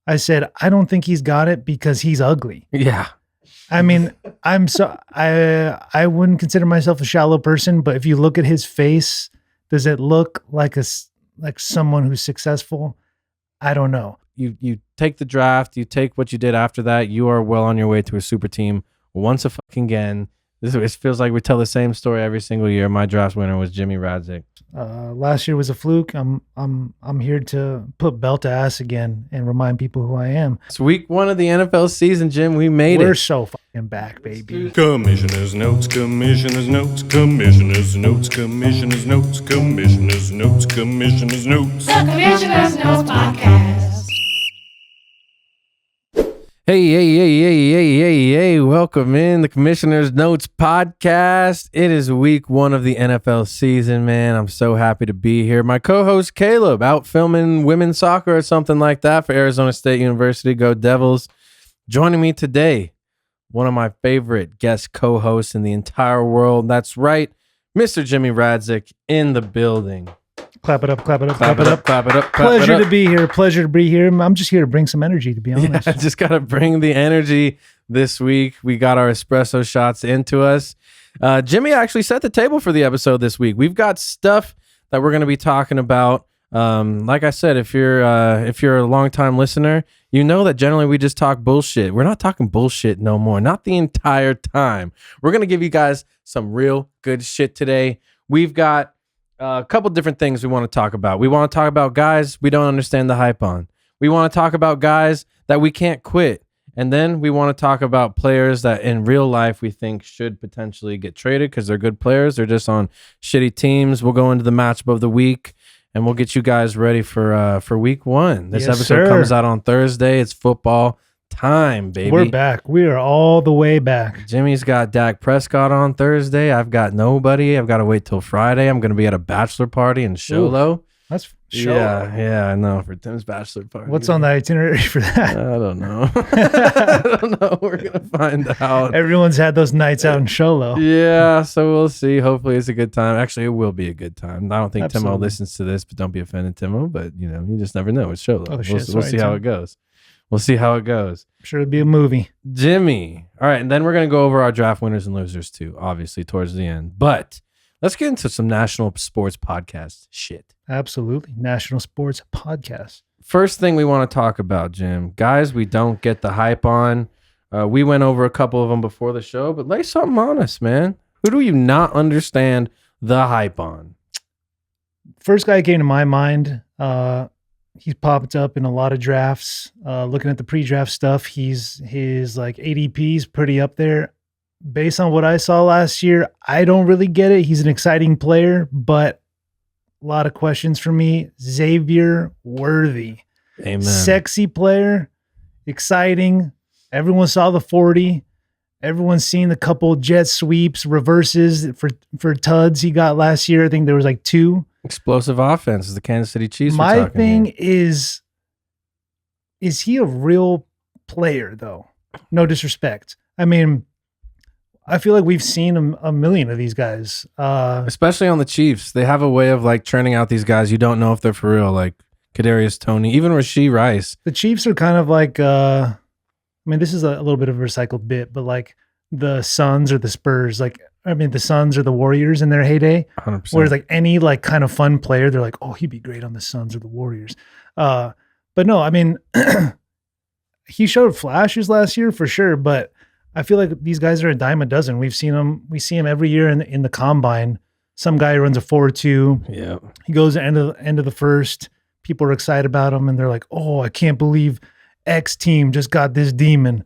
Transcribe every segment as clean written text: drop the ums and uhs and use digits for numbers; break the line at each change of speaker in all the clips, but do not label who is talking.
I said, I don't think he's got it because he's ugly.
Yeah.
I mean, I wouldn't consider myself a shallow person, but if you look at his face, does it look like someone who's successful? I don't know.
You take the draft, you take what you did after that, you are well on your way to a super team once again. It feels like we tell the same story every single year. My draft winner was Jimmy Radzik.
Last year was a fluke. I'm here to put belt to ass again and remind people who I am.
It's week 1 of the NFL season, Jim. We made it.
We're so fucking back, baby.
Commissioner's notes, commissioner's notes, commissioner's notes, commissioner's notes, commissioner's notes, commissioner's notes.
The Commissioner's Notes Podcast.
Hey, welcome in the Commissioner's Notes Podcast. It is week 1 of the NFL season, man. I'm so happy to be here. My co-host Caleb out filming women's soccer or something like that for Arizona State University. Go Devils. Joining me today, one of my favorite guest co-hosts in the entire world. That's right, Mr. Jimmy Radzik in the building.
Clap it up, clap it up,
Clap it up, clap it up.
Pleasure to be here. Pleasure to be here. I'm just here to bring some energy, to be honest.
Yeah, just got to bring the energy this week. We got our espresso shots into us. Jimmy actually set the table for the episode this week. We've got stuff that we're going to be talking about. Like I said, if you're a longtime listener, you know that generally we just talk bullshit. We're not talking bullshit no more. Not the entire time. We're going to give you guys some real good shit today. We've got a couple different things we want to talk about. We want to talk about guys we don't understand the hype on. We want to talk about guys that we can't quit. And then we want to talk about players that in real life we think should potentially get traded because they're good players. They're just on shitty teams. We'll go into the matchup of the week and we'll get you guys ready for week 1. This episode comes out on Thursday. It's football time, baby.
We're back. We are all the way back.
Jimmy's got Dak Prescott on Thursday. I've got nobody. I've got to wait till Friday. I'm going to be at a bachelor party in Sholo.
That's Sholo.
Yeah, I know, for Tim's bachelor party.
What's on the itinerary for that?
I don't know. I don't know. We're going to find out.
Everyone's had those nights out in Sholo.
Yeah, so we'll see. Hopefully it's a good time. Actually, it will be a good time. I don't think Timo listens to this, but don't be offended, Timo. But, you just never know. It's Sholo.
Oh, shit.
We'll see how it goes. We'll see how it goes.
I'm sure it'll be a movie.
Jimmy. All right, and then we're going to go over our draft winners and losers too, obviously, towards the end. But let's get into some national sports podcast shit.
Absolutely. National sports podcast.
First thing we want to talk about, Jim. Guys we don't get the hype on. We went over a couple of them before the show, but lay something on us, man. Who do you not understand the hype on?
First guy came to my mind, he's popped up in a lot of drafts. Looking at the pre-draft stuff, his like ADP is pretty up there. Based on what I saw last year, I don't really get it. He's an exciting player, but a lot of questions for me. Xavier Worthy.
Amen.
Sexy player, exciting. Everyone saw the 40. Everyone's seen the couple jet sweeps, reverses for tuds he got last year. I think there was like 2.
Explosive offense is the Kansas City Chiefs.
My thing is he a real player though? No disrespect. I mean, I feel like we've seen a million of these guys.
Especially on the Chiefs. They have a way of like churning out these guys. You don't know if they're for real, like Kadarius Toney, even Rashee Rice.
The Chiefs are kind of like, I mean, this is a little bit of a recycled bit, but like the Suns or the Spurs, like, I mean, the Suns or the Warriors in their heyday.
100%.
Whereas like any like kind of fun player, they're like, oh, he'd be great on the Suns or the Warriors. But no, I mean, he showed flashes last year for sure, but I feel like these guys are a dime a dozen. We see him every year in the combine. Some guy runs a 4.2.
Yeah.
He goes to end of the first. People are excited about him and they're like, oh, I can't believe X team just got this demon.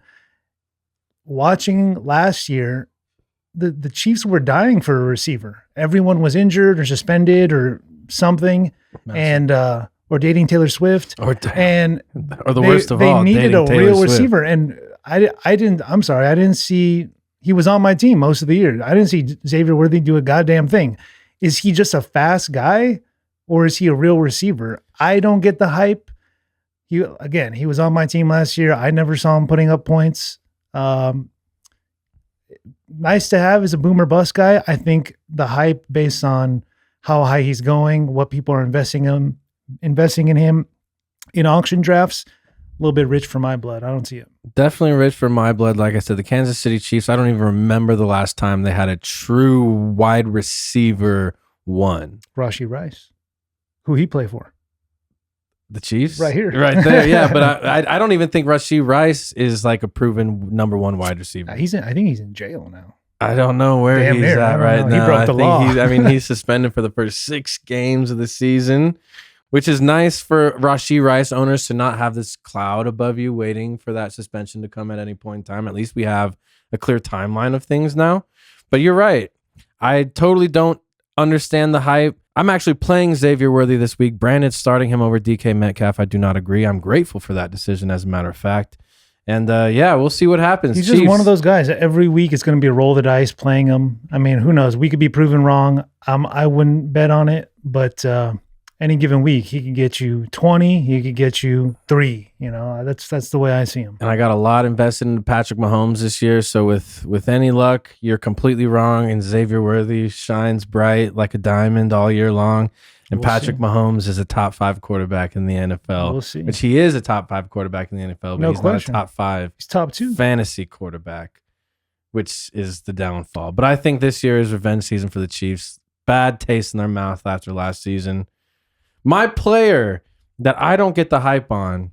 Watching last year, the Chiefs were dying for a receiver. Everyone was injured or suspended or something, and or dating Taylor Swift,
or
the
worst of
all,
they
needed a
Taylor
real
Swift.
receiver. And I didn't see. He was on my team most of the year. I didn't see Xavier Worthy do a goddamn thing. Is he just a fast guy, or is he a real receiver? I don't get the hype. He was on my team last year. I never saw him putting up points. Nice to have as a boomer bust guy. I think the hype based on how high he's going, what people are investing in him in auction drafts, little bit rich for my blood. I don't see it.
Definitely rich for my blood. Like I said, the Kansas City Chiefs, I don't even remember the last time they had a true wide receiver one.
Rashee Rice, who he play for?
The Chiefs?
Right here.
Right there, yeah. But I don't even think Rashee Rice is like a proven number one wide receiver.
I think he's in jail now.
I don't know where
Damn
he's
near. I
at
don't
right
know.
now.
He broke the law.
He's suspended for the first 6 games of the season, which is nice for Rashee Rice owners to not have this cloud above you waiting for that suspension to come at any point in time. At least we have a clear timeline of things now. But you're right. I totally don't understand the hype. I'm actually playing Xavier Worthy this week. Brandon's starting him over DK Metcalf. I do not agree. I'm grateful for that decision, as a matter of fact. And yeah, we'll see what happens.
He's just one of those guys. Every week it's going to be a roll the dice playing him. I mean, who knows? We could be proven wrong. I wouldn't bet on it, but any given week he could get you 20. He could get you 3. You know, that's the way I see him.
And I got a lot invested in Patrick Mahomes this year. So with any luck, you're completely wrong. And Xavier Worthy shines bright like a diamond all year long. And
We'll
Patrick
see.
Mahomes is a top 5 quarterback in the NFL.
We'll see.
Which he is a top 5 quarterback in the NFL, but
No
he's
question.
not a top 5
He's top 2.
fantasy quarterback, which is the downfall. But I think this year is revenge season for the Chiefs. Bad taste in their mouth after last season. My player that I don't get the hype on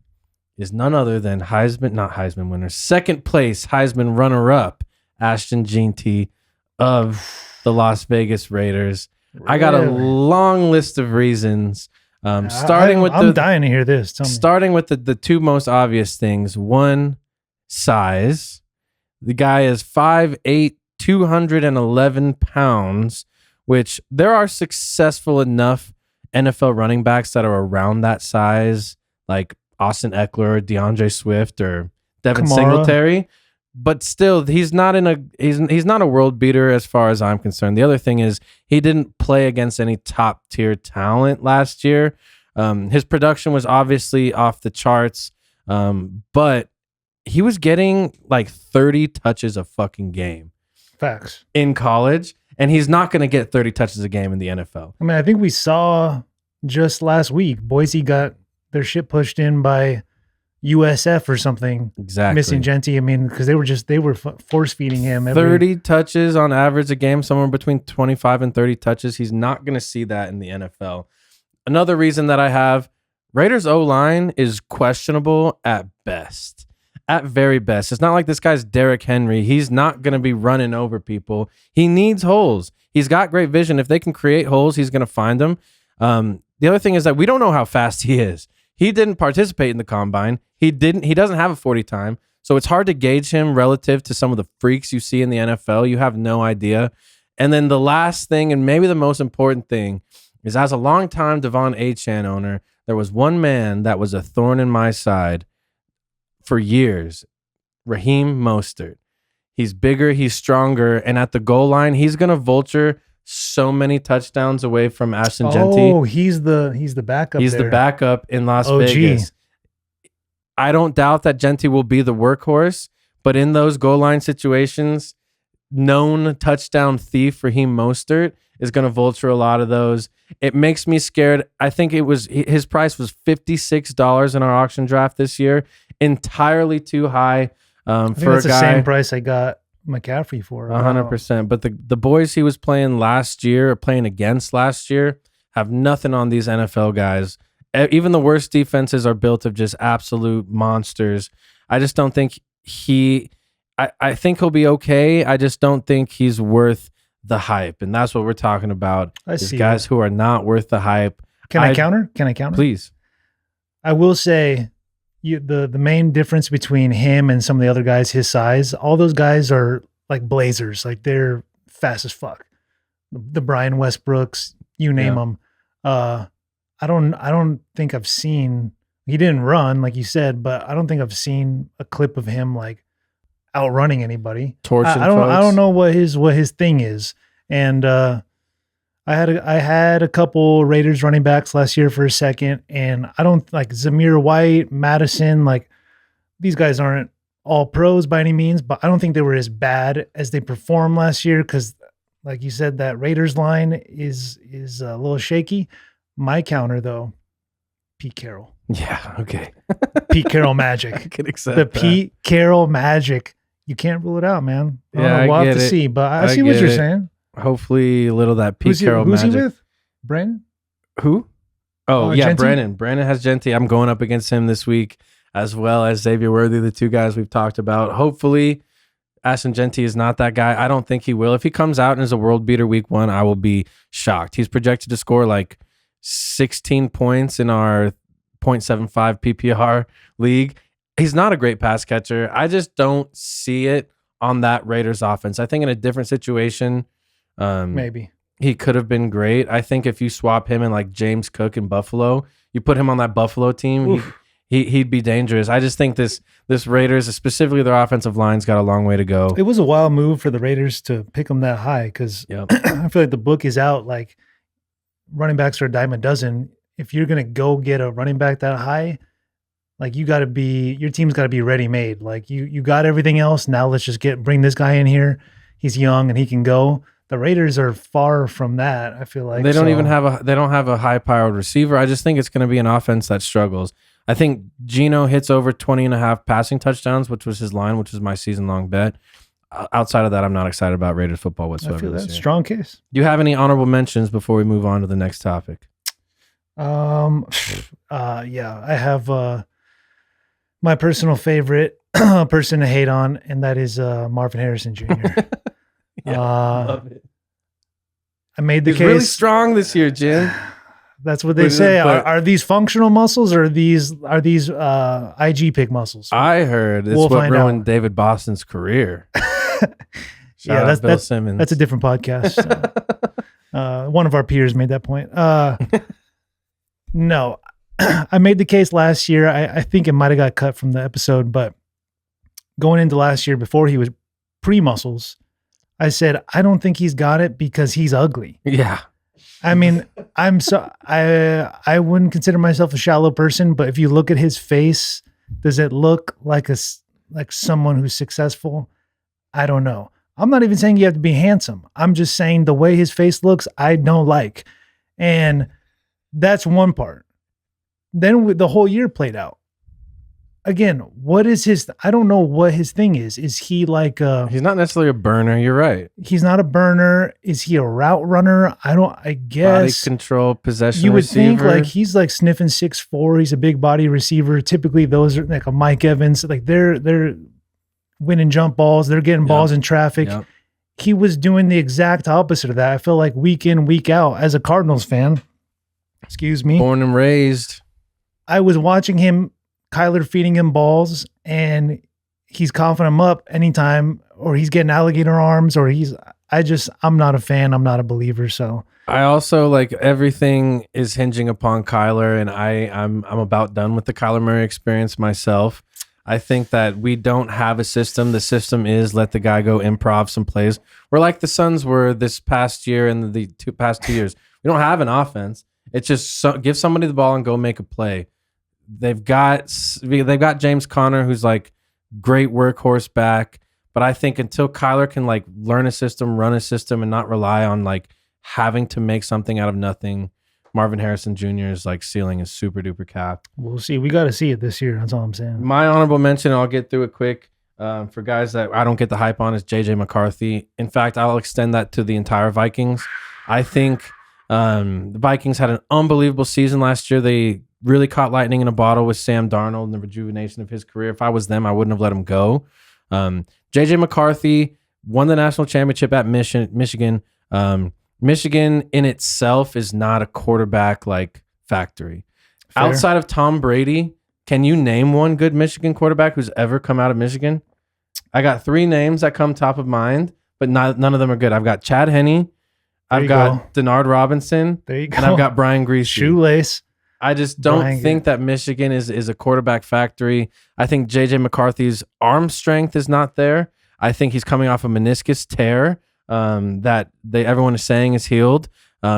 is none other than not Heisman winner, second place Heisman runner-up, Ashton Jeanty of the Las Vegas Raiders. I got a
Really?
long list of reasons.
I'm dying to hear this. Tell me.
Starting with the 2 most obvious things. 1, size. The guy is 5'8", 211 pounds, which there are successful enough NFL running backs that are around that size, like Austin Eckler, DeAndre Swift, or Devin
Kamara.
Singletary. But still, he's not a world beater as far as I'm concerned. The other thing is he didn't play against any top tier talent last year. His production was obviously off the charts, but he was getting like 30 touches a fucking game
Facts.
in college, and he's not going to get 30 touches a game in the NFL.
I mean, I think we saw just last week, Boise got their shit pushed in by USF or something.
Exactly.
Missing Genty. I mean, because they were force feeding him
30 touches on average a game, somewhere between 25 and 30 touches. He's not going to see that in the NFL. Another reason that I have, Raiders O-line is questionable at best. At very best. It's not like this guy's Derrick Henry. He's not going to be running over people. He needs holes. He's got great vision. If they can create holes, he's going to find them. The other thing is that we don't know how fast he is. He didn't participate in the combine. He doesn't have a 40 time. So it's hard to gauge him relative to some of the freaks you see in the NFL. You have no idea. And then the last thing, and maybe the most important thing, is as a longtime Devon Achane owner, there was one man that was a thorn in my side for years, Raheem Mostert. He's bigger, he's stronger, and at the goal line, he's going to vulture so many touchdowns away from Ashton Jeanty.
Oh, he's the backup.
He's
there.
the backup in Las
OG.
Vegas. I don't doubt that Jeanty will be the workhorse, but in those goal line situations, known touchdown thief Raheem Mostert is going to vulture a lot of those. It makes me scared. I think his price was $56 in our auction draft this year, entirely too high
I think
for a
that's the
guy.
same price I got McCaffrey for.
100%. But the boys he was playing last year or playing against last year have nothing on these NFL guys. Even the worst defenses are built of just absolute monsters. I just don't think I think he'll be okay. I just don't think he's worth the hype. And that's what we're talking about.
I
is
see
guys who are not worth the hype.
Can I counter? Can I counter?
Please.
I will say the main difference between him and some of the other guys his size, all those guys are like blazers. Like they're fast as fuck. The Brian Westbrooks, you name them. I don't think I've seen, he didn't run like you said, but I don't think I've seen a clip of him like outrunning anybody.
Torching
I don't know what his thing is. And I had a couple Raiders running backs last year for a second, and I don't like Zamir White, Madison, like these guys aren't all pros by any means, but I don't think they were as bad as they performed last year because, like you said, that Raiders line is a little shaky. My counter though, Pete Carroll.
Yeah, okay.
Pete Carroll
I
magic.
can accept
The
that.
Pete Carroll magic. You can't rule it out, man. I don't
Yeah,
know.
I
We'll have
get
to
it.
see, but I
I
see what
get
you're
it.
saying.
Hopefully a little of that Pete Carroll
Who's
magic.
he with? Brandon?
Who? Oh, yeah,
Genty?
Brandon. Brandon has Genty. I'm going up against him this week, as well as Xavier Worthy, the two guys we've talked about. Hopefully, Ashton Genty is not that guy. I don't think he will. If he comes out and is a world beater week 1, I will be shocked. He's projected to score like 16 points in our 0.75 PPR league. He's not a great pass catcher. I just don't see it on that Raiders offense. I think in a different situation,
Maybe.
he could have been great. I think if you swap him and like James Cook in Buffalo, you put him on that Buffalo team, he'd be dangerous. I just think this Raiders, specifically their offensive line's got a long way to go.
It was a wild move for the Raiders to pick him that high because
Yep.
I feel like the book is out. Like running backs are a dime a dozen. If you're gonna go get a running back that high, like your team's got to be ready made. Like you got everything else. Now let's just bring this guy in here. He's young and he can go. The Raiders are far from that. I feel like
They don't even have a high powered receiver. I just think it's going to be an offense that struggles. I think Geno hits over 20.5 passing touchdowns, which was his line, which is my season long bet. Outside of that, I'm not excited about Raiders football whatsoever.
I feel
this
that
year.
strong case.
Do you have any honorable mentions before we move on to the next topic?
Yeah, I have my personal favorite person to hate on, and that is Marvin Harrison Jr.
Love it.
I made the
He's
case.
really strong this year, Jim.
That's what they say.
But-
Are these functional muscles or are these IG pick muscles?
I heard it's
We'll
what
find
ruined
out.
David Boston's career. Shout out Bill Simmons.
That's a different podcast. One of our peers made that point. No, I made the case last year. I think it might have got cut from the episode, but going into last year before he was pre-muscles, I said, I don't think he's got it because he's ugly.
Yeah.
I mean, I wouldn't consider myself a shallow person, but if you look at his face, does it look like someone who's successful? I don't know. I'm not even saying you have to be handsome. I'm just saying the way his face looks, I don't like. And that's one part. Then the whole year played out. Again, what is I don't know what his thing is. Is he like
He's not necessarily a burner. You're right.
he's not a burner? Is he a route runner? I guess.
Body control, possession
You would
receiver.
think like he's like sniffing 6'4". He's a big body receiver. Typically those are like a Mike Evans. Like they're winning jump balls. They're getting balls in traffic.
Yep.
He was doing the exact opposite of that. I feel like week in, week out as a Cardinals fan. Excuse me.
Born and raised.
I was watching him, Kyler feeding him balls, and he's coughing him up anytime, or he's getting alligator arms, or I'm not a fan. I'm not a believer. So
I also like everything is hinging upon Kyler, and I'm about done with the Kyler Murray experience myself. I think that we don't have a system. The system is let the guy go improv some plays. We're like the Suns were this past year and the past 2 years. We don't have an offense. It's just give somebody the ball and go make a play. They've got James Conner, who's like great workhorse back, but I think until Kyler can like learn a system, run a system, and not rely on like having to make something out of nothing, Marvin Harrison Jr.'s like ceiling is super duper cap.
we'll see. We got to see it this year. That's all I'm saying.
My honorable mention, I'll get through it quick. For guys that I don't get the hype on, is JJ McCarthy. In fact, I'll extend that to the entire Vikings. I think the Vikings had an unbelievable season last year. They really caught lightning in a bottle with Sam Darnold and the rejuvenation of his career. If I was them, I wouldn't have let him go. JJ McCarthy won the national championship at Michigan. Michigan in itself is not a quarterback like factory.
Fair.
Outside of Tom Brady, can you name one good Michigan quarterback who's ever come out of Michigan? I got 3 names that come top of mind, but none of them are good. I've got Chad Henne, I've got Denard Robinson,
There you go.
and I've got Brian Greasy.
Shoelace.
I just don't
Brian
think that Michigan is a quarterback factory. I think JJ McCarthy's arm strength is not there. I think he's coming off a meniscus tear that everyone is saying is healed.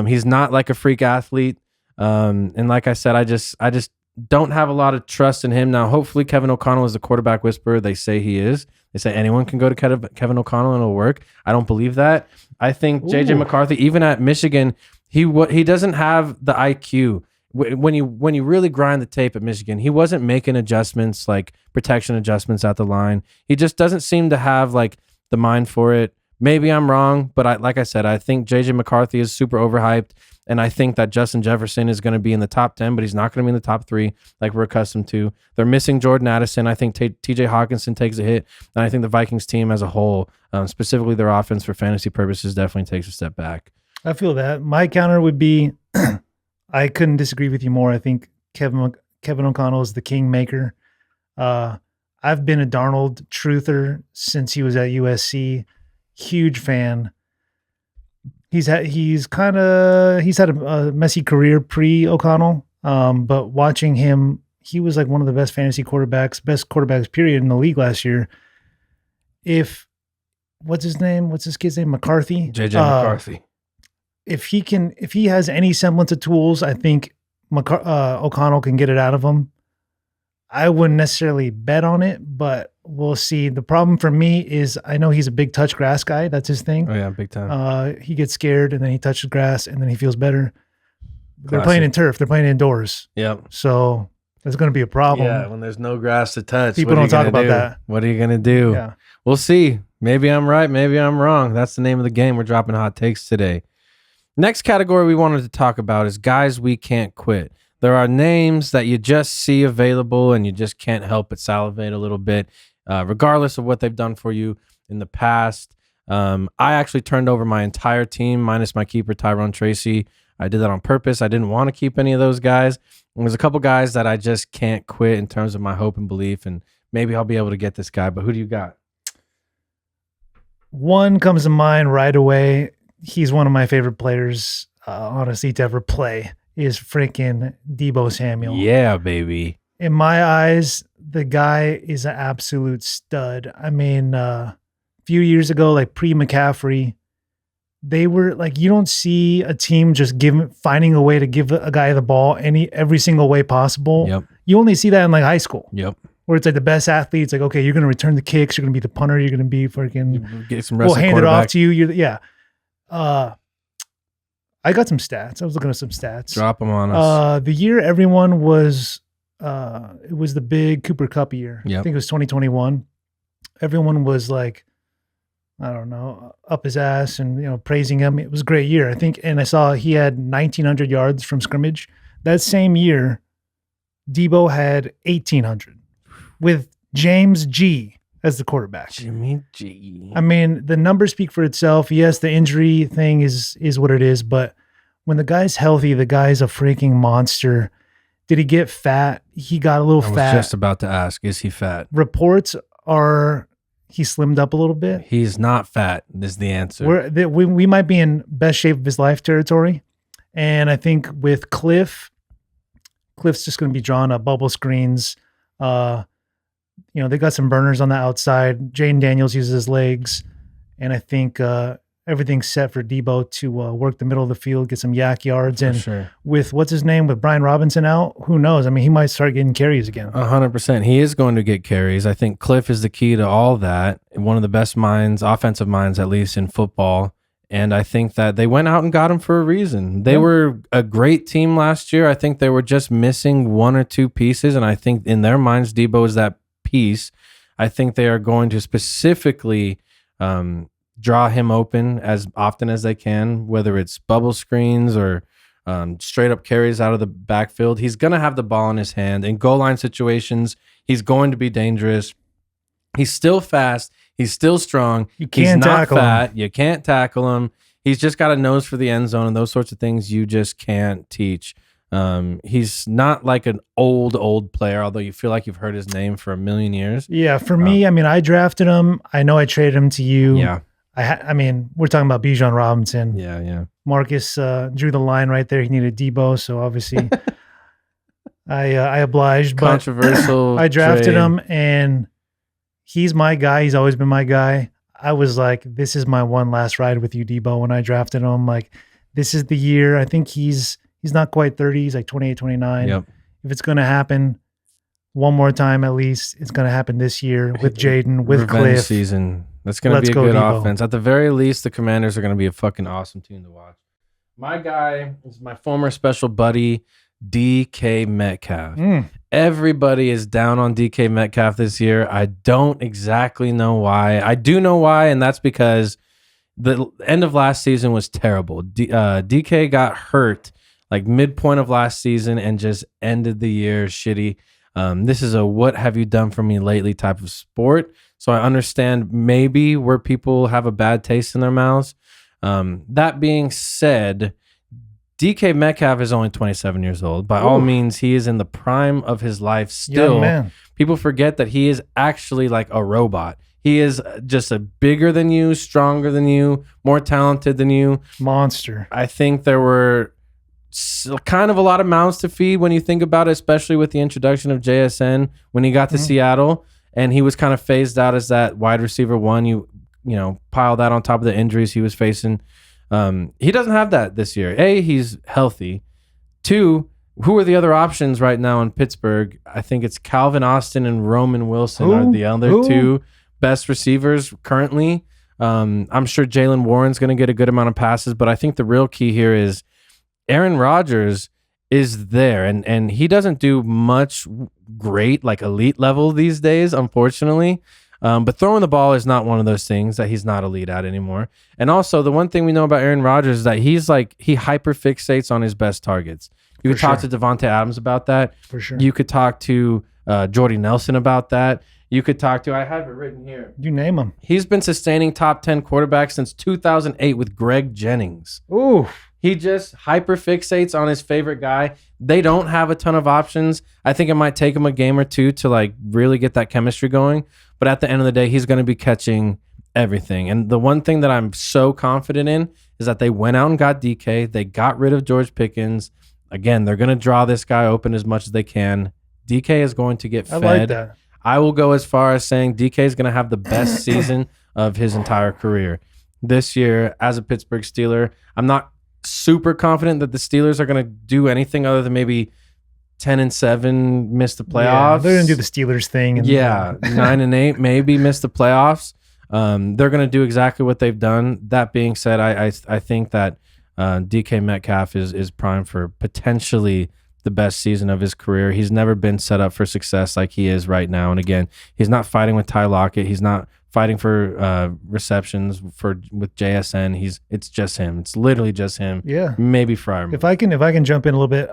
He's not like a freak athlete. And like I said, I just don't have a lot of trust in him. Now, hopefully Kevin O'Connell is the quarterback whisperer they say he is. They say anyone can go to Kevin O'Connell and it'll work. I don't believe that. I think JJ McCarthy, even at Michigan, he doesn't have the IQ. when you really grind the tape at Michigan, he wasn't making adjustments like protection adjustments at the line. He just doesn't seem to have like the mind for it. Maybe I'm wrong, but like I said, I think JJ McCarthy is super overhyped, and I think that Justin Jefferson is going to be in the top 10, but he's not going to be in the top 3 like we're accustomed to. They're missing Jordan Addison. I think TJ Hawkinson takes a hit, and I think the Vikings team as a whole, specifically their offense for fantasy purposes, definitely takes a step back.
I feel that. My counter would be, I couldn't disagree with you more. I think Kevin O'Connell is the kingmaker. I've been a Darnold truther since he was at USC. Huge fan. He's had a messy career pre O'Connell, but watching him, he was like one of the best fantasy quarterbacks, best quarterbacks period in the league last year. What's his kid's name? McCarthy.
JJ McCarthy.
If he has any semblance of tools, I think O'Connell can get it out of him. I wouldn't necessarily bet on it, but we'll see. The problem for me is I know he's a big touch grass guy. That's his thing.
Oh yeah, big time.
He gets scared and then he touches grass and then he feels better.
Classic.
They're playing in turf. They're playing indoors.
Yep.
So there's going to be a problem.
Yeah, when there's no grass to touch.
People don't talk about that.
What are you going to do?
Yeah.
We'll see. Maybe I'm right. Maybe I'm wrong. That's the name of the game. We're dropping hot takes today. Next category we wanted to talk about is guys we can't quit. There are names that you just see available and you just can't help but salivate a little bit, regardless of what they've done for you in the past. I actually turned over my entire team minus my keeper, Tyrone Tracy. I did that on purpose. I didn't want to keep any of those guys. And there's a couple guys that I just can't quit in terms of my hope and belief, and maybe I'll be able to get this guy. But who do you got?
One comes to mind right away. He's one of my favorite players, honestly, to ever play. Is freaking Deebo Samuel.
Yeah, baby.
In my eyes, the guy is an absolute stud. I mean, a few years ago, like pre-McCaffrey, they were like, you don't see a team just finding a way to give a guy the ball every single way possible.
Yep.
You only see that in like high school.
Yep.
Where it's like the best athletes, like, okay, you're going to return the kicks, you're going to be the punter, you're going to be freaking,
Get some
we'll hand it off to you. I got some stats. I was looking at some stats.
Drop them on us.
The year everyone was, it was the big Cooper Cup year.
Yep.
I think it was 2021. Everyone was like, I don't know, up his ass and, praising him. It was a great year. I think, and I saw he had 1,900 yards from scrimmage. That same year, Deebo had 1,800 with James G as the quarterback.
Jimmy G.
I mean, the numbers speak for itself. Yes, the injury thing is what it is, but when the guy's healthy, the guy's a freaking monster. Did he get fat? He got a little fat.
I was just about to ask, is he fat?
Reports are he slimmed up a little bit.
He's not fat is the answer.
We might be in best shape of his life territory. And I think with Cliff's just going to be drawing up bubble screens. They got some burners on the outside. Jaden Daniels uses his legs. And I think everything's set for Deebo to work the middle of the field, get some yak yards. And with with Brian Robinson out, who knows? I mean, he might start getting carries again.
100%. He is going to get carries. I think Cliff is the key to all that. One of the best minds, offensive minds, at least in football. And I think that they went out and got him for a reason. They were a great team last year. I think they were just missing one or two pieces. And I think in their minds, Deebo is that piece. I think they are going to specifically draw him open as often as they can, whether it's bubble screens or straight up carries out of the backfield. He's going to have the ball in his hand. In goal line situations, he's going to be dangerous. He's still fast. He's still strong.
You can't tackle him.
You can't tackle him. He's just got a nose for the end zone, and those sorts of things you just can't teach. He's not like an old player, although you feel like you've heard his name for a million years.
Yeah, for me, I mean, I drafted him. I know I traded him to you.
Yeah.
I mean, we're talking about Bijan Robinson.
Yeah.
Marcus drew the line right there. He needed Deebo, so obviously I obliged.
Controversial.
But I drafted
trade.
him, and he's my guy. He's always been my guy. I was like, this is my one last ride with you, Deebo, when I drafted him. Like, this is the year. I think he's not quite 30. He's like 28, 29.
Yep.
If it's going to happen one more time, at least it's going to happen this year with Jaden, with
Revenge
Cliff.
season. That's going to be a good
Deebo.
offense. At the very least, the Commanders are going to be a fucking awesome team to watch. My guy is my former special buddy, DK Metcalf.
Mm.
Everybody is down on DK Metcalf this year. I don't exactly know why. I do know why, and that's because the end of last season was terrible. DK got hurt like midpoint of last season and just ended the year shitty. This is a what have you done for me lately type of sport. So I understand maybe where people have a bad taste in their mouths. That being said, DK Metcalf is only 27 years old. By all means, he is in the prime of his life still.
Young man.
People forget that he is actually like a robot. He is just a bigger than you, stronger than you, more talented than you.
Monster.
I think there were kind of a lot of mouths to feed when you think about it, especially with the introduction of JSN when he got to Seattle and he was kind of phased out as that wide receiver one. You know, pile that on top of the injuries he was facing. He doesn't have that this year. A, he's healthy. Two, who are the other options right now in Pittsburgh? I think it's Calvin Austin and Roman Wilson are the other two best receivers currently. I'm sure Jalen Warren's going to get a good amount of passes, but I think the real key here is Aaron Rodgers is there, and he doesn't do much great, like elite level these days, unfortunately. But throwing the ball is not one of those things that he's not elite at anymore. And also, the one thing we know about Aaron Rodgers is that he hyper fixates on his best targets. You could talk to Devontae Adams about that.
For sure.
You could talk to Jordy Nelson about that. You could talk to, I have it written here.
You name him.
He's been sustaining top 10 quarterbacks since 2008 with Greg Jennings.
Ooh.
He just hyper fixates on his favorite guy. They don't have a ton of options. I think it might take him a game or two to like really get that chemistry going. But at the end of the day, he's going to be catching everything. And the one thing that I'm so confident in is that they went out and got DK. They got rid of George Pickens. Again, they're going to draw this guy open as much as they can. DK is going to get fed.
I like that.
I will go as far as saying DK is going to have the best season of his entire career. This year, as a Pittsburgh Steeler, I'm not super confident that the Steelers are going to do anything other than maybe 10-7, miss the playoffs.
Yeah, they're going to do the Steelers thing. And,
9-8, maybe miss the playoffs. They're going to do exactly what they've done. That being said, I think that DK Metcalf is primed for potentially the best season of his career. He's never been set up for success like he is right now. And again, he's not fighting with Ty Lockett. He's not fighting for receptions with JSN. It's just him. It's literally just him.
Yeah.
Maybe Fryer.
If I can jump in a little bit,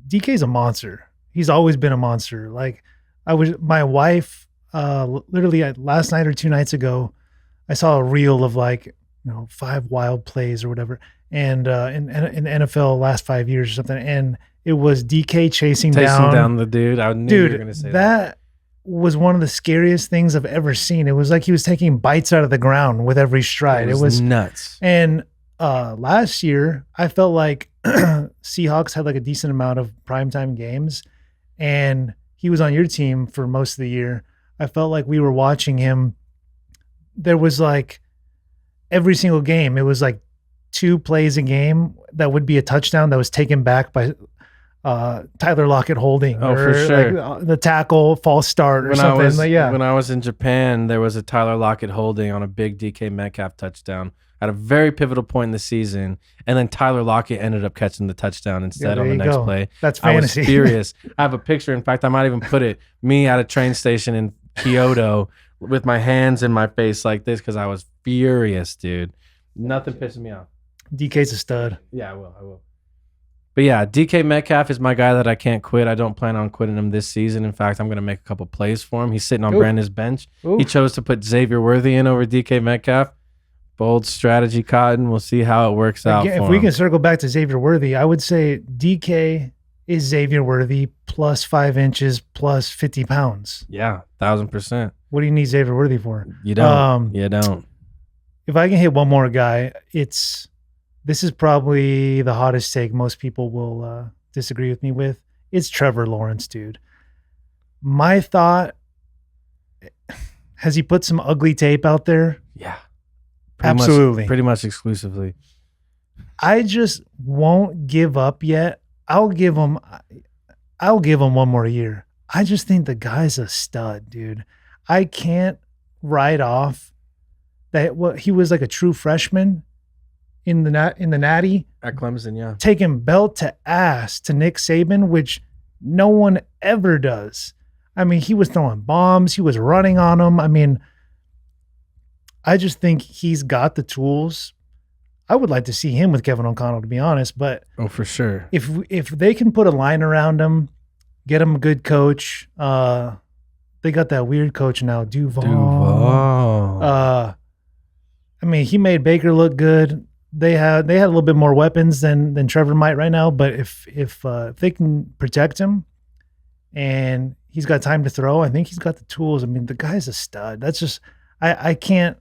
DK's a monster. He's always been a monster. Like my wife, literally last night or 2 nights ago, I saw a reel of 5 wild plays or whatever. And in NFL last 5 years or something. And it was DK chasing down
the dude. I knew you were going to say that.
Was one of the scariest things I've ever seen. It was like he was taking bites out of the ground with every stride.
It was nuts.
And last year, I felt like Seahawks had like a decent amount of primetime games, and he was on your team for most of the year. I felt like we were watching him. There was like every single game, it was like 2 plays a game that would be a touchdown that was taken back by Tyler Lockett holding,
for sure.
Like, the tackle false start or something.
When I was in Japan, there was a Tyler Lockett holding on a big DK Metcalf touchdown at a very pivotal point in the season, and then Tyler Lockett ended up catching the touchdown instead on the next play.
That's fantasy.
I was furious. I have a picture. In fact, I might even put it, me at a train station in Kyoto with my hands in my face like this because I was furious, dude. Nothing pissing me off.
DK's a stud.
Yeah, I will. But yeah, DK Metcalf is my guy that I can't quit. I don't plan on quitting him this season. In fact, I'm going to make a couple plays for him. He's sitting on Brandon's bench.
Ooh.
He chose to put Xavier Worthy in over DK Metcalf. Bold strategy, Cotton. We'll see how it works out.
If we can circle back to Xavier Worthy, I would say DK is Xavier Worthy plus 5 inches plus 50 pounds.
Yeah, 1,000%.
What do you need Xavier Worthy for?
You don't. You don't.
If I can hit one more guy, this is probably the hottest take most people will disagree with me with. It's Trevor Lawrence, dude. My thought, has he put some ugly tape out there?
Yeah.
Absolutely.
Pretty much exclusively.
I just won't give up yet. I'll give him one more year. I just think the guy's a stud, dude. I can't write off that he was like a true freshman in the Natty,
At Clemson, yeah.
taking belt to ass to Nick Saban, which no one ever does. I mean, he was throwing bombs. He was running on them. I mean, I just think he's got the tools. I would like to see him with Kevin O'Connell, to be honest. But
Oh, for sure.
if they can put a line around him, get him a good coach. They got that weird coach now, Duval. I mean, he made Baker look good. They had a little bit more weapons than Trevor might right now. But if they can protect him, and he's got time to throw, I think he's got the tools. I mean, the guy's a stud. That's just I can't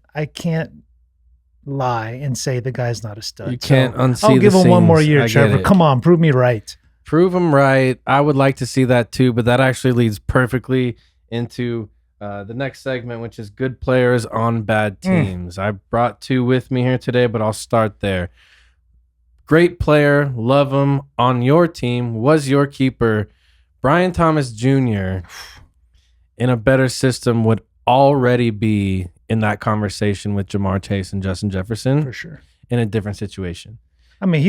lie and say the guy's not a stud.
You can't unsee
I'll give
the
him one more
scenes.
year,
I get
Trevor.
it.
Come on, prove me right.
Prove him right. I would like to see that too, but that actually leads perfectly into the next segment, which is good players on bad teams. I brought two with me here today, but I'll start there. Great player, love him, on your team, was your keeper. Brian Thomas Jr. in a better system would already be in that conversation with Jamar Chase and Justin Jefferson
For sure.
in a different situation.
I mean,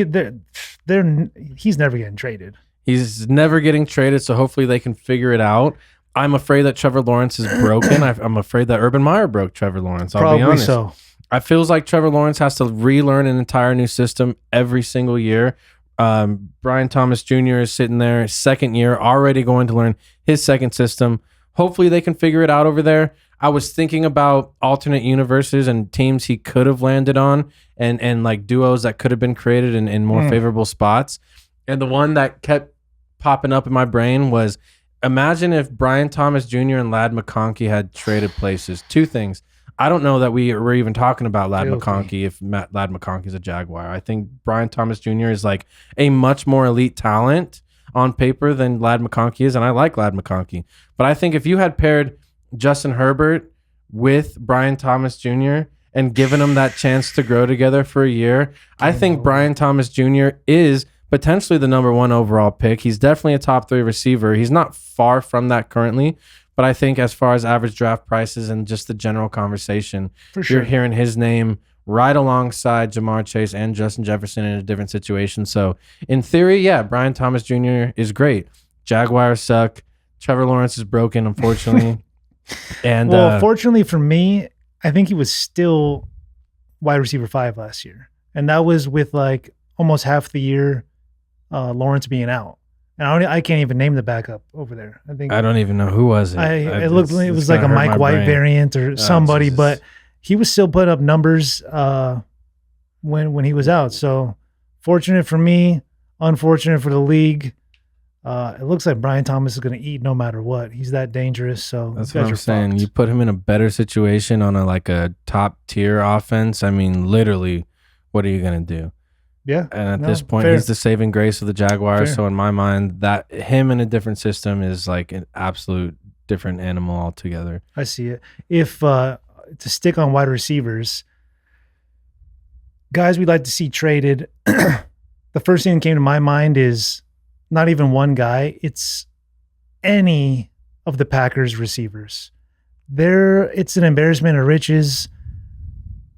he's never getting traded.
He's never getting traded, so hopefully they can figure it out. I'm afraid that Trevor Lawrence is broken. I'm afraid that Urban Meyer broke Trevor Lawrence. I'll be
Probably
honest.
so.
I feels like Trevor Lawrence has to relearn an entire new system every single year. Brian Thomas Jr. is sitting there, second year, already going to learn his second system. Hopefully they can figure it out over there. I was thinking about alternate universes and teams he could have landed on and like duos that could have been created in more favorable spots. And the one that kept popping up in my brain was, imagine if Brian Thomas Jr. and Ladd McConkey had traded places. Two things. I don't know that we were even talking about Ladd
Filthy.
McConkey if Ladd McConkey is a Jaguar. I think Brian Thomas Jr. is like a much more elite talent on paper than Ladd McConkey is, and I like Ladd McConkey. But I think if you had paired Justin Herbert with Brian Thomas Jr. and given them that chance to grow together for a year, I think Brian Thomas Jr. is potentially the number one overall pick. He's definitely a top 3 receiver. He's not far from that currently, but I think as far as average draft prices and just the general conversation,
For sure.
you're hearing his name right alongside Jamar Chase and Justin Jefferson in a different situation. So in theory, yeah, Brian Thomas Jr. is great. Jaguars suck. Trevor Lawrence is broken, unfortunately. And
Well, fortunately for me, I think he was still wide receiver 5 last year. And that was with like almost half the year Lawrence being out. And I can't even name the backup over there. I think
I don't even know who was it.
it was like a Mike White variant or somebody,
Jesus.
but he was still putting up numbers when he was out. So fortunate for me, unfortunate for the league. It looks like Brian Thomas is going to eat no matter what. He's that dangerous. So
That's
you guys
what I'm
are
saying.
fucked.
You put him in a better situation on a top tier offense. I mean, literally, what are you gonna do?
Yeah.
And at
No,
this point,
fair.
he's the saving grace of the Jaguars.
Fair.
So in my mind, that him in a different system is like an absolute different animal altogether.
I see it. If to stick on wide receivers, guys we'd like to see traded, the first thing that came to my mind is not even one guy. It's any of the Packers receivers. It's an embarrassment of riches.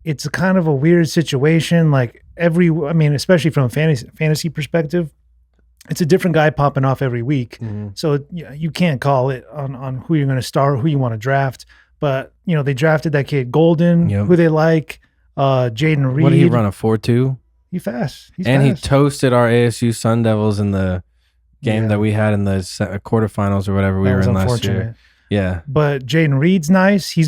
It's a kind of a weird situation. Like especially from a fantasy perspective, it's a different guy popping off every week. So you can't call it on who you're going to start, who you want to draft. But they drafted that kid Golden,
Yep.
who they like, Jaden Reed.
What did he run, a 4.2?
He's fast. He's
And
fast.
he toasted our ASU Sun Devils in the game
Yeah.
that we had in the quarterfinals or whatever we
That
were
was
in last
unfortunate.
year. Yeah.
But Jaden Reed's nice. He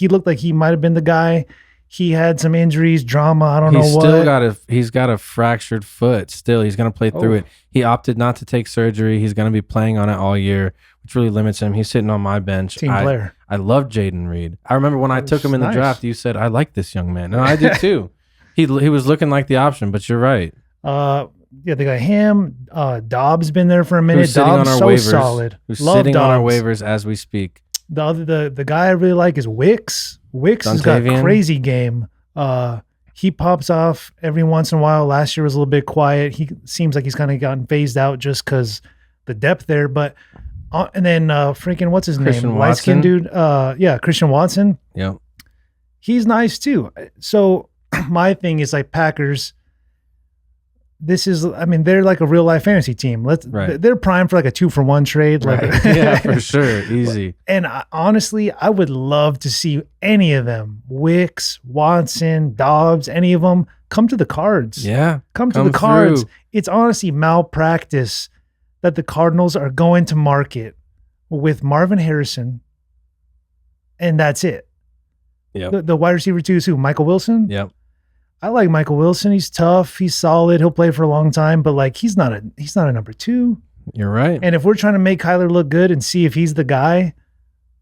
looked like he might have been the guy. He had some injuries, drama. I don't know what.
He's got a fractured foot still. He's going to play through
Oh.
it. He opted not to take surgery. He's going to be playing on it all year, which really limits him. He's sitting on my bench.
Team player.
I love Jaden Reed. I remember when I took him in the
nice.
draft, you said, I like this young man. And I did too. He was looking like the option, but you're right.
Yeah, they got him. Dobbs been there for a minute.
Who's sitting on
Dobbs
our
so
waivers?
solid.
Who's
Love
sitting on our
Dobbs.
waivers as we speak?
The guy I really like is Wicks. Wicks has got a
Dontavian?
crazy game. He pops off every once in a while. Last year was a little bit quiet. He seems like he's kind of gotten phased out just because the depth there. But and then freaking what's his
Christian
name? Light skinned
Watson?
dude. Yeah, Christian Watson.
Yep.
He's nice too. So my thing is like Packers. This is, I mean, they're like a real life fantasy team.
Right.
They're primed for like a 2-for-1 trade. Like,
Right. Yeah, for sure. Easy.
And honestly, I would love to see any of them, Wicks, Watson, Dobbs, any of them come to the Cards.
Yeah.
Come to the Cards.
through.
It's honestly malpractice that the Cardinals are going to market with Marvin Harrison, and that's it.
Yep.
The wide receiver too is who? Michael Wilson?
Yep.
I like Michael Wilson. He's tough. He's solid. He'll play for a long time, but like he's not a number 2.
You're right.
And if we're trying to make Kyler look good and see if he's the guy,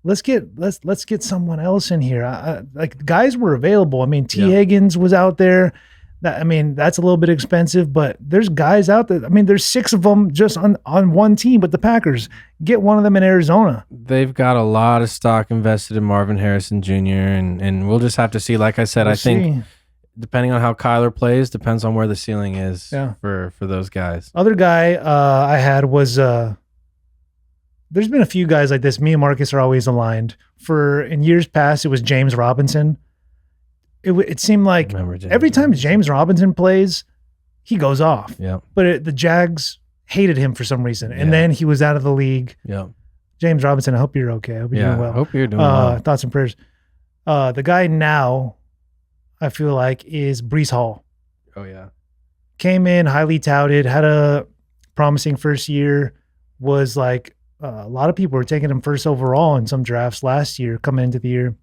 let's get someone else in here. Like guys were available. I mean, Higgins was out there. That's a little bit expensive, but there's guys out there. I mean, there's 6 of them just on one team with the Packers. Get one of them in Arizona.
They've got a lot of stock invested in Marvin Harrison Jr. and we'll just have to see. Like I said, I think depending on how Kyler plays, depends on where the ceiling is for those guys.
Other guy I had was there's been a few guys like this. Me and Marcus are always aligned. In years past, it was James Robinson. It seemed like every time James Robinson plays, he goes off.
Yeah.
But the Jags hated him for some reason, and then he was out of the league.
Yeah.
James Robinson, I hope you're okay. I hope you're doing well.
I hope you're doing well.
Thoughts and prayers. The guy now, I feel like, is Breece Hall.
Oh, yeah.
Came in highly touted, had a promising first year, was like a lot of people were taking him first overall in some drafts last year coming into the year.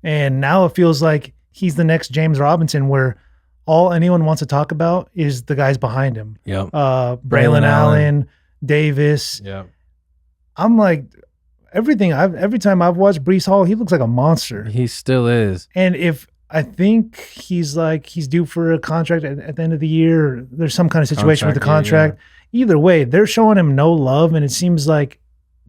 And now it feels like he's the next James Robinson where all anyone wants to talk about is the guys behind him.
Yep.
Braylon Allen, Davis.
Yeah.
I'm like, every time I've watched Breece Hall, he looks like a monster.
He still is.
And I think he's due for a contract at the end of the year. There's some kind of situation with the contract. Yeah. Either way, they're showing him no love, and it seems like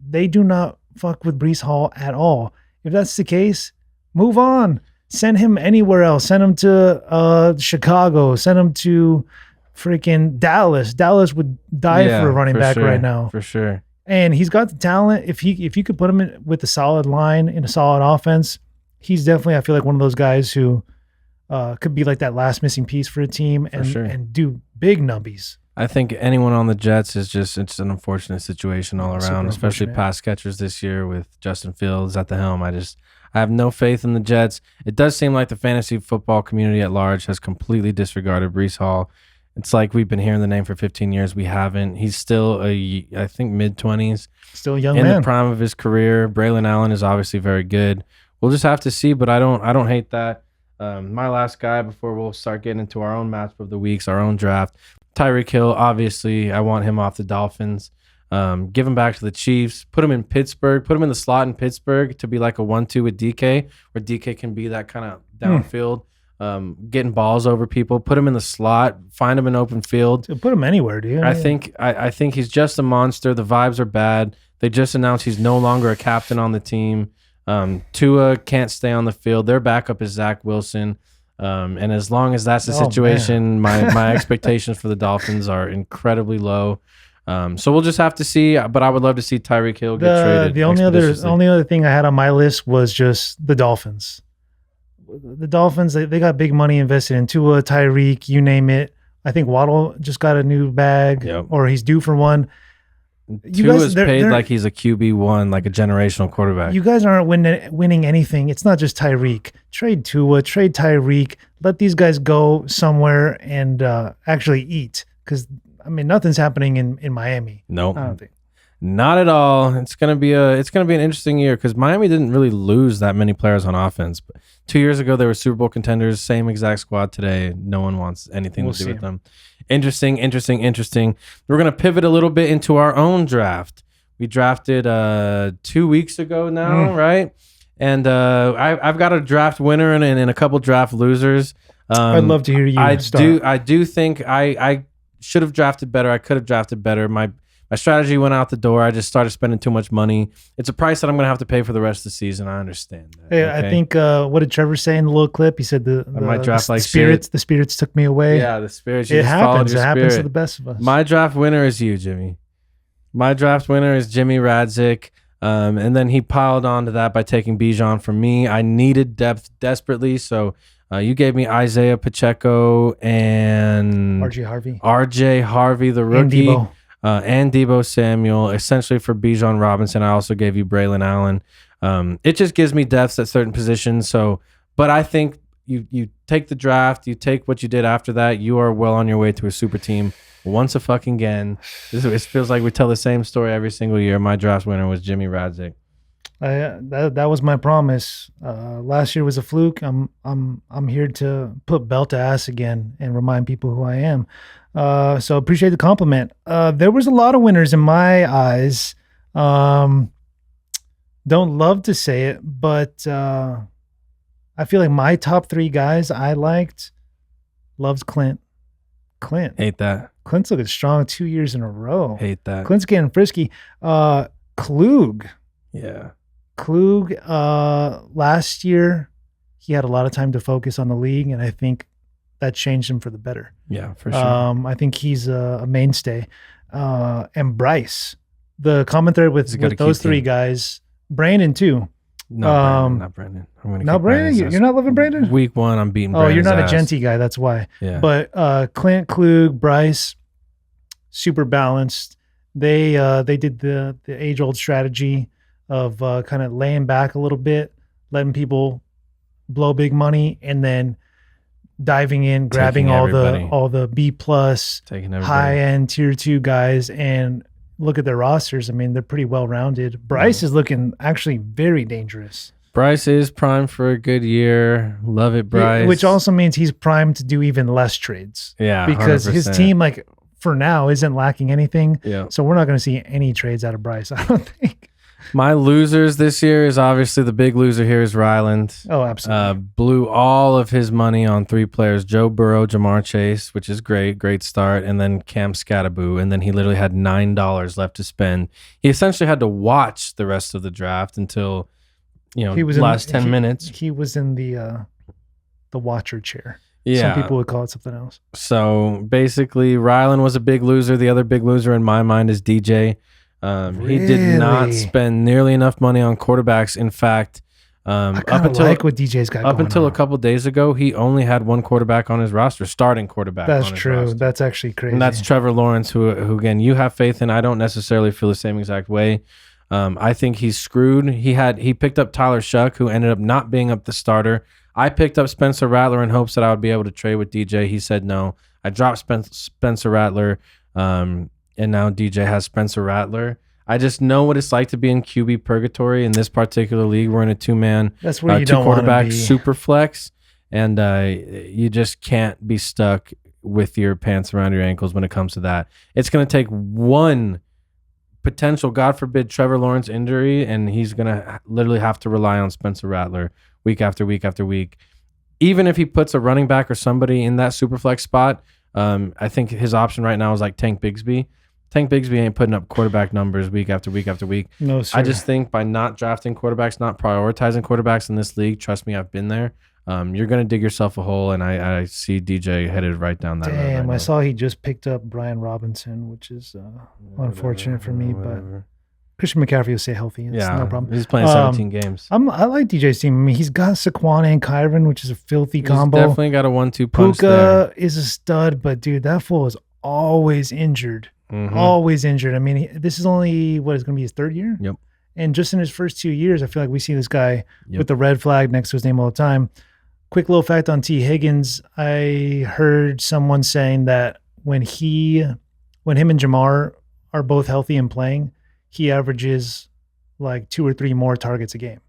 they do not fuck with Breece Hall at all. If that's the case, move on. Send him anywhere else. Send him to Chicago. Send him to freaking Dallas. Dallas would die for a running back right now.
For sure.
And he's got the talent. If you could put him in with a solid line in a solid offense, he's definitely, I feel like, one of those guys who could be like that last missing piece for a team and do big numbies.
I think anyone on the Jets it's an unfortunate situation all around, especially pass catchers this year with Justin Fields at the helm. I have no faith in the Jets. It does seem like the fantasy football community at large has completely disregarded Breece Hall. It's like we've been hearing the name for 15 years. We haven't. He's still I think mid-20s.
Still a young
man. In the
man.
prime of his career. Braylon Allen is obviously very good. We'll just have to see, but I don't hate that. My last guy before we'll start getting into our own matchup of the weeks, our own draft, Tyreek Hill. Obviously, I want him off the Dolphins. Give him back to the Chiefs. Put him in Pittsburgh. Put him in the slot in Pittsburgh to be like a 1-2 with DK, where DK can be that kind of downfield, getting balls over people. Put him in the slot. Find him in open field.
Put him anywhere, dude.
I think he's just a monster. The vibes are bad. They just announced he's no longer a captain on the team. Tua can't stay on the field. Their backup is Zach Wilson. And as long as that's the situation, my expectations for the Dolphins are incredibly low. So we'll just have to see. But I would love to see Tyreek Hill get traded.
The only other thing I had on my list was just the Dolphins. The Dolphins, they got big money invested in Tua, Tyreek, you name it. I think Waddle just got a new bag, or he's due for one.
Tua's paid like he's a QB1, like a generational quarterback.
You guys aren't winning anything. It's not just Tyreek. Trade Tua, trade Tyreek. Let these guys go somewhere and actually eat. Because, I mean, nothing's happening in Miami.
Nope.
I don't think.
Not at all. It's gonna be an interesting year because Miami didn't really lose that many players on offense. But 2 years ago, they were Super Bowl contenders. Same exact squad today. No one wants anything to do with them. Interesting. We're gonna pivot a little bit into our own draft. We drafted 2 weeks ago now, right? And I've got a draft winner and a couple draft losers.
I'd love to hear you start.
I do think I should have drafted better. I could have drafted better. My strategy went out the door. I just started spending too much money. It's a price that I'm going to have to pay for the rest of the season. I understand that.
Hey, okay? I think, what did Trevor say in the little clip? He said the spirits took me away.
Yeah, the spirits.
It happens. It happens to the best of us.
My draft winner is you, Jimmy. My draft winner is Jimmy Radzik. And then he piled on to that by taking Bijan from me. I needed depth desperately, so You gave me Isaiah Pacheco and RJ Harvey, the rookie, and Debo Samuel, essentially for Bijan Robinson. I also gave you Braylon Allen. It just gives me depths at certain positions. So, but I think you take the draft, you take what you did after that, you are well on your way to a super team once a fucking again. It feels like we tell the same story every single year. My draft winner was Jimmy Radzik.
That was my promise. Last year was a fluke. I'm here to put belt to ass again and remind people who I am. So appreciate the compliment. There was a lot of winners in my eyes. Don't love to say it, but I feel like my top 3 guys I liked. Loves Clint.
Hate that.
Clint's looking strong 2 years in a row.
Hate that.
Clint's getting frisky. Klug.
Yeah.
Klug, last year, he had a lot of time to focus on the league, and I think that changed him for the better.
Yeah, for sure.
I think he's a mainstay. And Bryce, the common thread with those 3 guys, Brandon too.
Not Brandon.
Not Brandon? You're not loving Brandon?
Week 1, I'm beating
Brandon's you're not
ass.
a Genty guy, that's why.
Yeah.
But Clint, Klug, Bryce, super balanced. They did the age-old strategy of kind of laying back a little bit, letting people blow big money, and then diving in, grabbing all the B plus, high end tier 2 guys, and look at their rosters. I mean, they're pretty well rounded. Bryce is looking actually very dangerous.
Bryce is primed for a good year. Love it, Bryce.
Which also means he's primed to do even less trades.
Yeah,
because
100%.
his team, like for now, isn't lacking anything.
Yeah.
So we're not going to see any trades out of Bryce, I don't think.
My losers this year is obviously the big loser here is Ryland.
Oh, absolutely.
Blew all of his money on 3 players, Joe Burrow, Jamar Chase, which is great start, and then Cam Scattaboo, and then he literally had $9 left to spend. He essentially had to watch the rest of the draft until, he was last 10 minutes.
He was in the watcher chair.
Yeah.
Some people would call it something else.
So basically, Ryland was a big loser. The other big loser in my mind is DJ. He did not spend nearly enough money on quarterbacks. In fact,
I kind of like what DJ's got
up
going
until
on.
a couple days ago, he only had 1 quarterback on his roster, starting quarterback.
That's
on his
true.
roster.
That's actually crazy.
And that's Trevor Lawrence, who again you have faith in. I don't necessarily feel the same exact way. I think he's screwed. He picked up Tyler Shuck, who ended up not being up the starter. I picked up Spencer Rattler in hopes that I would be able to trade with DJ. He said no. I dropped Spencer Rattler, and now DJ has Spencer Rattler. I just know what it's like to be in QB purgatory. In this particular league, we're in a 2-man,
that's where you
2
don't
quarterback
be.
super flex, and you just can't be stuck with your pants around your ankles when it comes to that. It's going to take one potential, God forbid, Trevor Lawrence injury, and he's going to literally have to rely on Spencer Rattler week after week after week. Even if he puts a running back or somebody in that super flex spot, I think his option right now is like Tank Bigsby. Tank Bigsby ain't putting up quarterback numbers week after week after week.
No, sir.
I just think by not drafting quarterbacks, not prioritizing quarterbacks in this league, trust me, I've been there. You're going to dig yourself a hole, and I see DJ headed right down that road.
Damn,
right
I
now.
saw he just picked up Brian Robinson, which is unfortunate for me, but Christian McCaffrey will stay healthy. It's no problem.
He's playing 17 games.
I like DJ's team. I mean, he's got Saquon and Kyron, which is a filthy combo.
He's definitely got a 1-2 punch
Puka
there.
is a stud, but dude, that fool is always injured.
Mhm.
Always injured. I mean, this is only what is going to be his 3rd year.
Yep.
And just in his first 2 years, I feel like we see this guy with the red flag next to his name all the time. Quick little fact on T. Higgins. I heard someone saying that when him and Jamar are both healthy and playing, he averages like 2 or 3 more targets a game.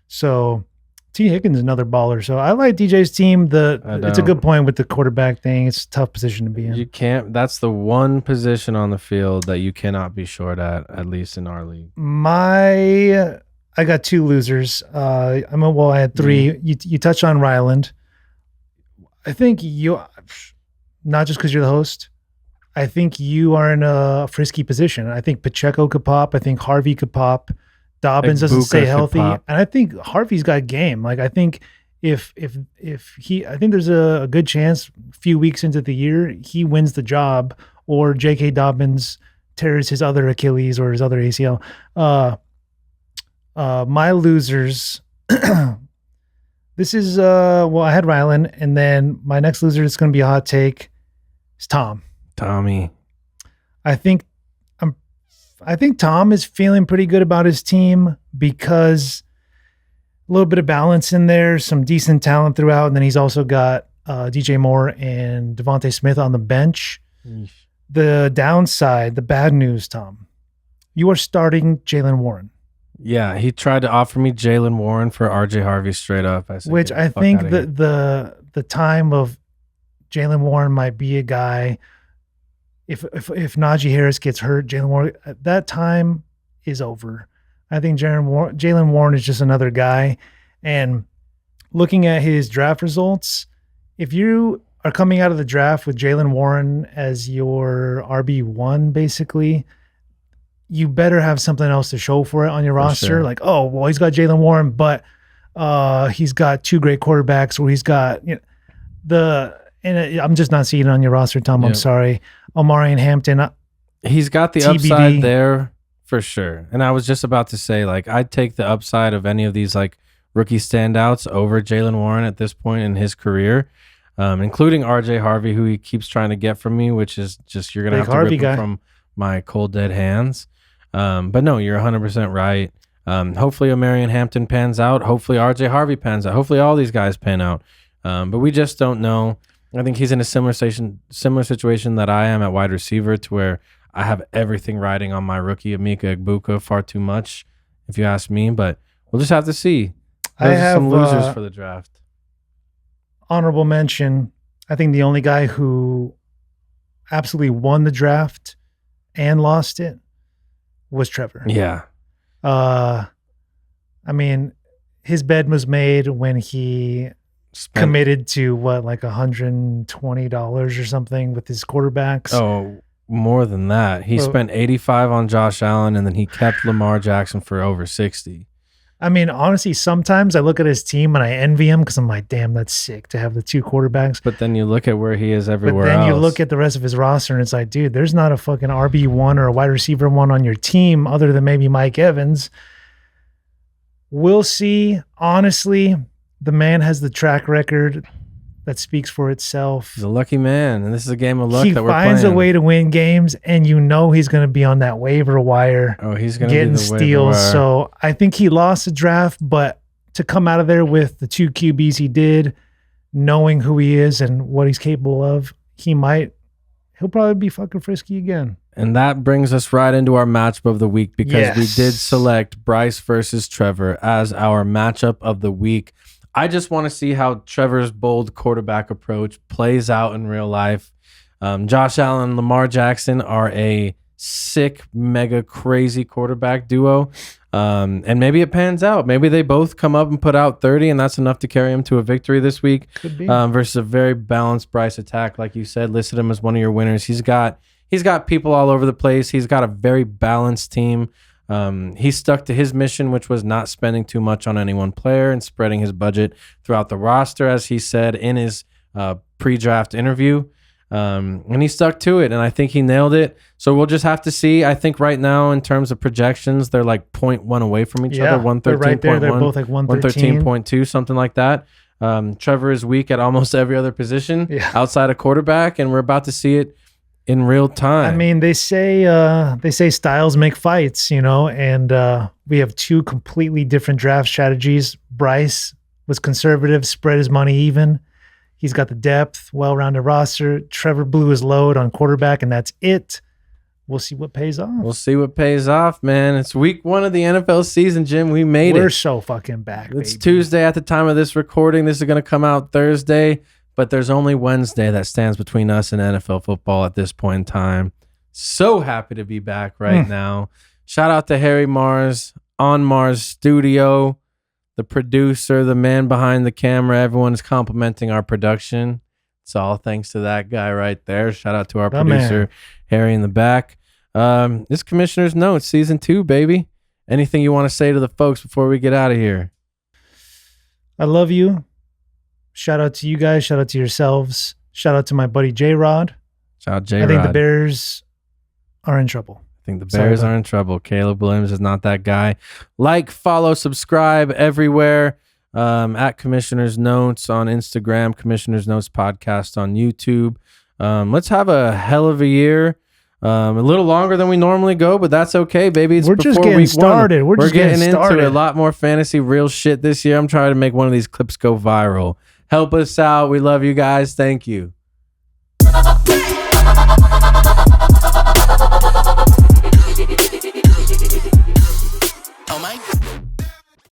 So T. Higgins is another baller. So I like DJ's team. It's a good point with the quarterback thing. It's a tough position to be in.
You can't. That's the one position on the field that you cannot be short at least in our league.
I got 2 losers. I had 3. You touched on Ryland. I think you, not just because you're the host, I think you are in a frisky position. I think Pacheco could pop. I think Harvey could pop. Dobbins doesn't stay healthy, and I think Harvey's got game. Like I think if I think there's a good chance a few weeks into the year he wins the job, or J.K. Dobbins tears his other Achilles or his other ACL. My losers, This is well, I had Rylan, and then my next loser is going to be a hot take. Is Tom.
Tommy.
I think I think Tom is feeling pretty good about his team because a little bit of balance in there, some decent talent throughout, and then he's also got DJ Moore and Devontae Smith on the bench.
Yeesh.
The downside, the bad news, Tom, you are starting Jalen Warren.
Yeah, he tried to offer me Jalen Warren for RJ Harvey straight up. I said,
Which
"Get the
I
fuck
think
outta here."
the time of Jalen Warren might be a guy. If Najee Harris gets hurt, Jalen Warren, that time is over. I think Jalen Warren is just another guy. And looking at his draft results, if you are coming out of the draft with Jalen Warren as your RB1, basically, you better have something else to show for it on your roster.
sure.
Like, oh, well, he's got Jalen Warren, but he's got two great quarterbacks, or he's got I'm just not seeing it on your roster, Tom. I'm
Yeah.
sorry. Omari and Hampton.
He's got the
TBD.
upside there for sure. And I was just about to say, like, I'd take the upside of any of these like rookie standouts over Jalen Warren at this point in his career, including RJ Harvey, who he keeps trying to get from me, which is just you're gonna
Big
have to
Harvey
rip him
guy.
from my cold dead hands. But no, you're 100% right. Hopefully Omari and Hampton pans out. Hopefully RJ Harvey pans out. Hopefully all these guys pan out. But we just don't know. I think he's in a similar situation that I am at wide receiver, to where I have everything riding on my rookie Emeka Egbuka far too much, if you ask me. But we'll just have to see.
I
Those are
have
some losers for the draft.
honorable mention. I think the only guy who absolutely won the draft and lost it was Trevor.
Yeah.
I mean, his bed was made when he
Spent-
committed to like $120 or something with his quarterbacks.
Oh, more than that. He
Well-
spent 85 on Josh Allen, and then he kept Lamar Jackson for over 60.
I mean, honestly, sometimes I look at his team and I envy him because I'm like, damn, that's sick to have the two quarterbacks.
But then you look at where he is
But
everywhere
then
else.
you look at the rest of his roster and it's like, dude, there's not a fucking RB1 or a wide receiver one on your team other than maybe Mike Evans. We'll see. Honestly, the man has the track record that speaks for itself.
He's a lucky man, and this is a game of luck
He
that we're
finds
playing.
a way to win games, and you know he's going to be on that waiver wire
Oh, he's going to be
getting
the waiver
steals.
wire.
So I think he lost the draft, but to come out of there with the two QBs he did, knowing who he is and what he's capable of, he'll probably be fucking frisky again.
And that brings us right into our matchup of the week, because we
Yes.
did select Bryce versus Trevor as our matchup of the week. I just want to see how Trevor's bold quarterback approach plays out in real life. Josh Allen and Lamar Jackson are a sick, mega crazy quarterback duo. And maybe it pans out. Maybe they both come up and put out 30, and that's enough to carry him to a victory this week.
Could be.
Versus a very balanced Bryce attack. Like you said, listed him as one of your winners. He's got people all over the place. He's got a very balanced team. He stuck to his mission, which was not spending too much on any one player and spreading his budget throughout the roster, as he said in his pre-draft interview. And he stuck to it, and I think he nailed it. So we'll just have to see. I think right now, in terms of projections, they're like 0.1 away from each other.
They're right there.
113.1,
They're both like 113.
113.2, something like that. Trevor is weak at almost every other position outside of quarterback, and we're about to see it in real time.
I mean, they say styles make fights, and we have two completely different draft strategies. Bryce was conservative, spread his money even. He's got the depth, well-rounded roster. Trevor blew his load on quarterback, and that's it. We'll see what pays off.
We'll see what pays off, man. It's week 1 of the NFL season, Jim. We made
We're
it.
so fucking back,
It's
baby.
Tuesday at the time of this recording. This is going to come out Thursday, but there's only Wednesday that stands between us and NFL football at this point in time. So happy to be back right now. Shout out to Harry Mars, on Mars Studio, the producer, the man behind the camera. Everyone is complimenting our production. It's all thanks to that guy right there. Shout out to our
The
producer,
man.
Harry, in the back. This Commissioner's Notes, season 2, baby. Anything you want to say to the folks before we get out of here?
I love you. Shout out to you guys. Shout out to yourselves. Shout out to my buddy J-Rod.
Shout out J-Rod.
I think the Bears are in trouble.
I think the
Sorry
Bears
about
are in trouble. Caleb Williams is not that guy. Like, follow, subscribe everywhere. at Commissioner's Notes on Instagram, Commissioner's Notes Podcast on YouTube. Let's have a hell of a year. A little longer than we normally go, but that's okay, baby. It's
We're just
before
getting
week
started.
One.
We're just getting
into
started.
a lot more fantasy real shit this year. I'm trying to make one of these clips go viral. Help us out. We love you guys. Thank you.